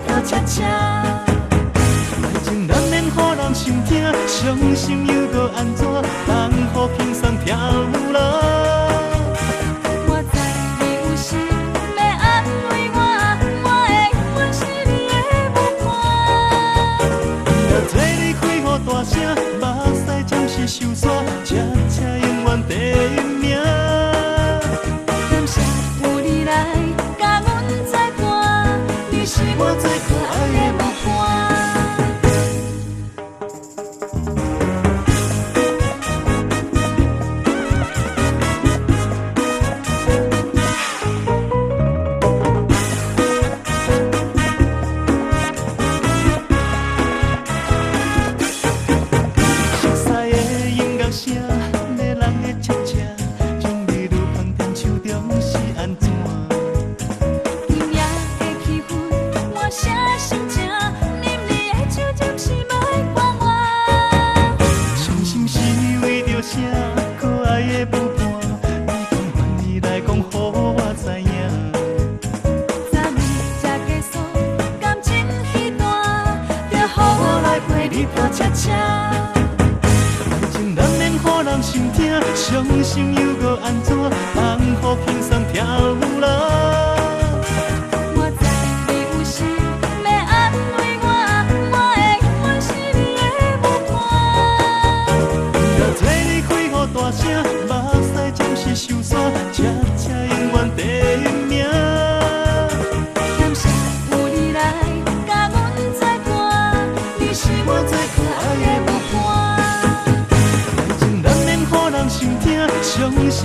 飘恰恰。爱情难免予人心痛，伤心又搁安怎？当予轻松跳落。我知你有心要安慰我，我会阮是你的目光。若做你开予大声，目屎暂时收煞，恰恰永远第一名。感谢有你来甲阮作伴，你是我最可爱的目光。熟悉的音乐声，迷人的恰恰，让你愈香甜手中是安怎？今夜的气氛满声心情，啉你的酒暂时莫管我。伤心是为着啥？可爱的舞伴，你讲愿意来讲，予我知影。昨暝才结束感情彼段，就予我来陪你飘恰恰。爱情难免予人心痛，伤心又搁安怎？当予轻松跳落。我知你有心要安慰我，我会阮是你的目光。若做你开予大声，目屎暂时收煞，恰恰永远第一名。感谢有你来甲阮作伴，你是我最可爱的目光。爱情难免予人心痛，伤心